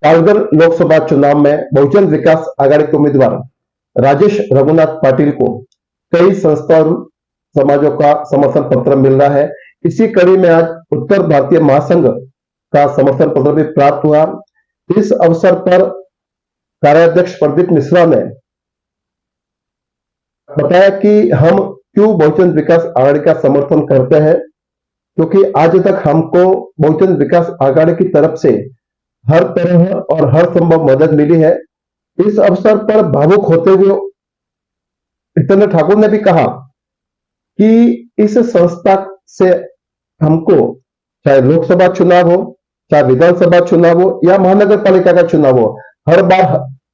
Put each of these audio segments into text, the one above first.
पालघर लोकसभा चुनाव में बहुजन विकास आघाड़ी के उम्मीदवार राजेश रघुनाथ पाटिल को कई संस्था और समाजों का समर्थन पत्र मिल रहा है। इसी कड़ी में आज उत्तर भारतीय महासंघ का समर्थन पत्र भी प्राप्त हुआ। इस अवसर पर कार्याध्यक्ष प्रदीप मिश्रा ने बताया कि हम क्यों बहुजन विकास आघाड़ी का समर्थन करते हैं, क्योंकि आज तक हमको बहुजन विकास आघाड़ी की तरफ से हर तरह और हर संभव मदद मिली है। इस अवसर पर भावुक होते हुए जितेंद्र ठाकुर ने भी कहा कि इस संस्था से हमको चाहे लोकसभा चुनाव हो, चाहे विधानसभा चुनाव हो या महानगर पालिका का चुनाव हो, हर बार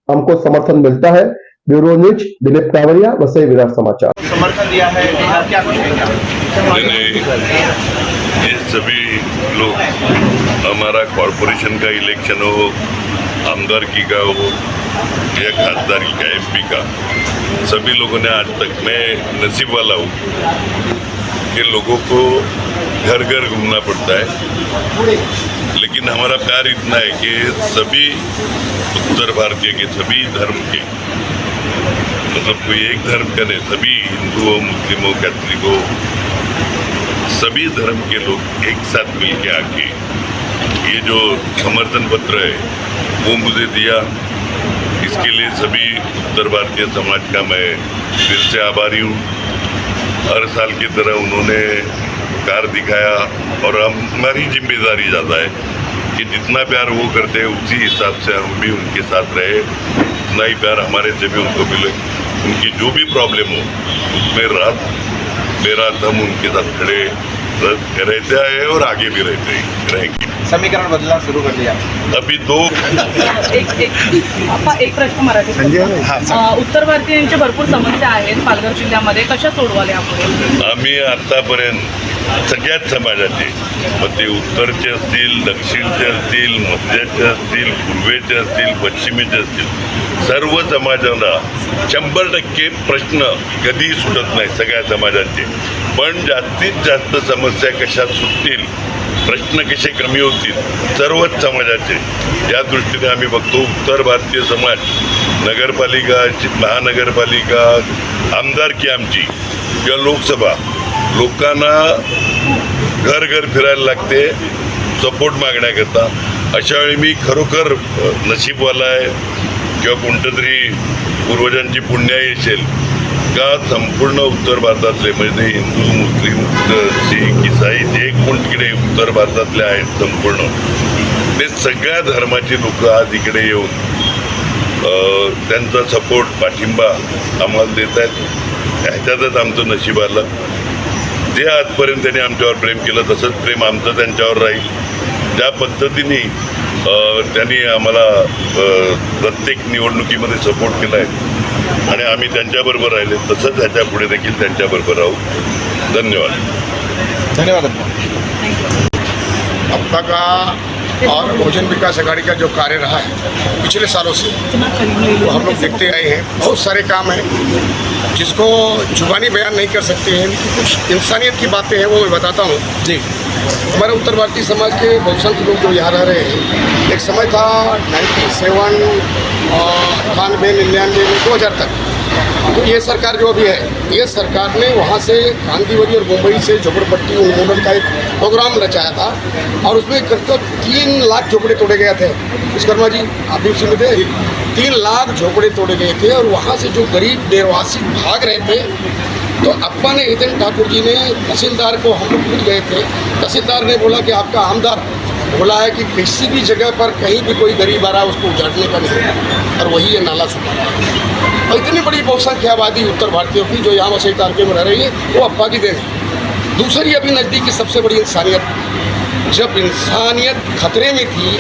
हमको समर्थन मिलता है। ब्यूरो न्यूज दिलीप कावरिया, वसई विराट समाचार। समर्थन दिया है, क्या ये सभी लोग, हमारा कॉरपोरेशन का इलेक्शन हो, आमदारकी का हो या खासदारी का, एमपी का, सभी लोगों ने आज तक, मैं नसीब वाला हूँ कि लोगों को घर घर घूमना पड़ता है, लेकिन हमारा प्यार इतना है कि सभी उत्तर भारतीय के सभी धर्म के, मतलब कोई एक धर्म का नहीं, सभी हिंदुओं, मुस्लिमों, कैथलिकों, सभी धर्म के लोग एक साथ मिलके आके ये जो समर्थन पत्र है वो मुझे दिया। इसके लिए सभी उत्तर भारतीय समाज का मैं दिल से आभारी हूँ। हर साल की तरह उन्होंने प्यार दिखाया और हमारी जिम्मेदारी ज़्यादा है कि जितना प्यार वो करते हैं उसी हिसाब से हम भी उनके साथ रहे, उतना ही प्यार हमारे से भी उनको मिले। उनकी जो भी प्रॉब्लम हो उसमें रात बेरात हम उनके साथ खड़े रहते आए और आगे भी रहेंगे। समीकरण बदलना शुरू कर दिया अभी दो एक प्रश्न मराठी उत्तर भारतीयांच्या भरपूर समस्या आहेत पालघर जिल्ह्यामध्ये, कशा सोडवाल्या आपण? आम्ही आतापर्यंत सगळ्याच समाजाचे, मग ते उत्तरचे असतील, दक्षिणचे असतील, मध्याचे असतील, पूर्वेचे असतील, पश्चिमेचे असतील, सर्व समाजाला 100% प्रश्न कधीही सुटत नाही सगळ्या समाजांचे, पण जास्तीत जास्त समस्या कशा सुटतील, प्रश्न कसे कमी होतील सर्वच समाजाचे, या दृष्टीने आम्ही बघतो। उत्तर भारतीय समाज, नगरपालिका, महानगरपालिका, आमदारकी आमची किंवा लोकसभा, लोकांना घर घर फिरायला लागते सपोर्ट मागण्याकरता। अशा वेळी मी खरोखर नशीबवाला आहे किंवा कोणतं तरी पूर्वजांची पुण्याई असेल का संपूर्ण उत्तर भारतातले, म्हणजे हिंदू, मुस्लिम, शीख, ईसाई जे कोण तिकडे उत्तर भारतातले आहेत संपूर्ण, ते सगळ्या धर्माची लोक आज इकडे येऊन त्यांचा सपोर्ट, पाठिंबा आम्हाला देत आहेत। ह्याच्यातच आमचं नशीब आलं। जे आजपर्यंत त्यांनी आमच्यावर प्रेम केलं तसंच प्रेम आमचं त्यांच्यावर राहील। ज्या पद्धतीने त्यांनी आम्हाला प्रत्येक निवडणुकीमध्ये सपोर्ट केला आहे आणि आम्ही त्यांच्याबरोबर राहिले, तसंच ह्याच्या पुढे देखील त्यांच्याबरोबर राहू। धन्यवाद। अब तक का और बहुजन विकास आघाड़ी का जो कार्य रहा है पिछले सालों से, वो हम लोग देखते आए हैं। बहुत सारे काम हैं जिसको जुबानी बयान नहीं कर सकते हैं, कुछ इंसानियत की बातें हैं वो मैं बताता हूँ जी। हमारे उत्तर भारतीय समाज के बहुसंख्य लोग जो यहाँ रह रहे हैं, एक समय था 97, 98, 99 में 2000 तक, तो ये सरकार जो अभी है, ये सरकार ने वहाँ से कांदीवली और मुंबई से झोपड़पट्टी उन्मूलन का एक प्रोग्राम रचाया था और उसमें करीब 3 लाख झोपड़े तोड़े गए थे। विश्वकर्मा जी आप भी उसमें थे। 3 लाख झोपड़े तोड़े गए थे और वहाँ से जो गरीब देरवासी भाग रहे थे, तो अप्पा ने, जितेंद्र ठाकुर जी ने तहसीलदार को, हम लोग पूछ गए थे, तहसीलदार ने बोला कि आपका आमदार बोला है कि किसी भी जगह पर कहीं भी कोई गरीब आ रहा है उसको उजाड़ने का नहीं, और वही ये नाला सुखा रहा है। और इतनी बड़ी बहुसंख्या आबादी उत्तर भारतीयों की जो यहाँ वसई तालुके में रह रही है, वो अप्पा की देन है। दूसरी अभी नज़दीक की सबसे बड़ी इंसानियत, जब इंसानियत खतरे में थी,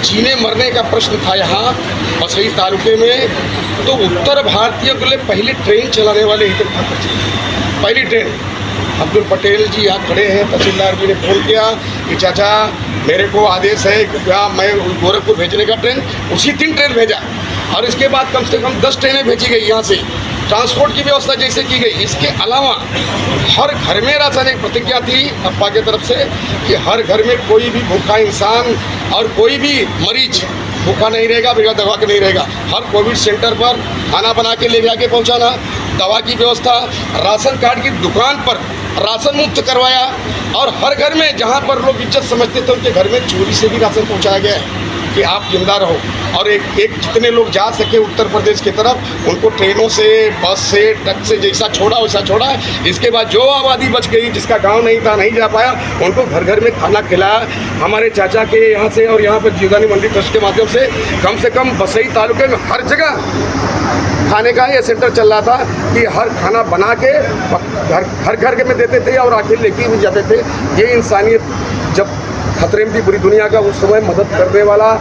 जीने मरने का प्रश्न था यहाँ वसई तालुके में, तो उत्तर भारतीयों के लिए पहली ट्रेन चलाने वाले जितेंद्र ठाकुर जी, पहली ट्रेन। अब्दुल पटेल जी यहाँ खड़े हैं, तहसीलदार जी ने फोन किया कि चाचा मेरे को आदेश है कि मैं गोरखपुर भेजने का, ट्रेन उसी दिन ट्रेन भेजा और इसके बाद कम से कम 10 ट्रेनें भेजी गई यहाँ से। ट्रांसपोर्ट की व्यवस्था जैसे की गई। इसके अलावा हर घर में राशन, एक प्रतिज्ञा थी अप्पा की तरफ से कि हर घर में कोई भी भूखा इंसान और कोई भी मरीज भूखा नहीं रहेगा, बिना दवा के नहीं रहेगा। हर कोविड सेंटर पर खाना बना के ले जाके पहुंचाना, दवा की व्यवस्था, राशन कार्ड की दुकान पर राशन मुफ्त करवाया और हर घर में जहां पर लोग इज्जत समझते थे उनके घर में चोरी से भी राशन पहुंचाया गया है कि आप जिंदा रहो। और एक जितने लोग जा सके उत्तर प्रदेश की तरफ उनको ट्रेनों से, बस से, ट्रक से जैसा छोड़ा वैसा छोड़ा है। इसके बाद जो आबादी बच गई, जिसका गांव नहीं था, नहीं जा पाया, उनको घर घर में खाना खिलाया। हमारे चाचा के यहाँ से और यहाँ पर जीवदानी मंडी ट्रस्ट के माध्यम से कम बसई तालुके में हर जगह खाने का ये सेंटर चल रहा था कि हर खाना बना के घर घर में देते थे और आके लेके भी जाते थे। ये इंसानियत जब खतरे में थी पूरी दुनिया का, उस समय मदद करने वाला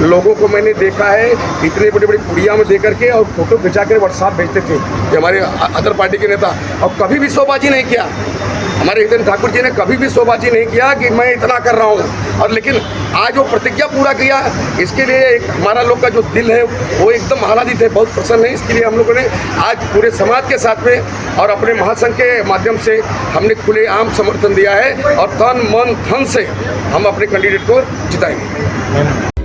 लोगों को मैंने देखा है। इतनी बड़ी बड़ी पुड़िया में दे करके और फोटो खिंचा कर व्हाट्सएप भेजते थे कि हमारे अदर पार्टी के नेता, और कभी भी शोबाजी नहीं किया। हमारे हितेंद्र ठाकुर जी ने कभी भी शोबाजी नहीं किया कि मैं इतना कर रहा हूँ, और लेकिन आज वो प्रतिज्ञा पूरा किया। इसके लिए हमारा लोग का जो दिल है वो एकदम आह्लादित है, बहुत प्रसन्न है। इसके लिए हम लोगों ने आज पूरे समाज के साथ में और अपने महासंघ के माध्यम से हमने खुलेआम समर्थन दिया है और तन मन धन से हम अपने कैंडिडेट को जिताएंगे।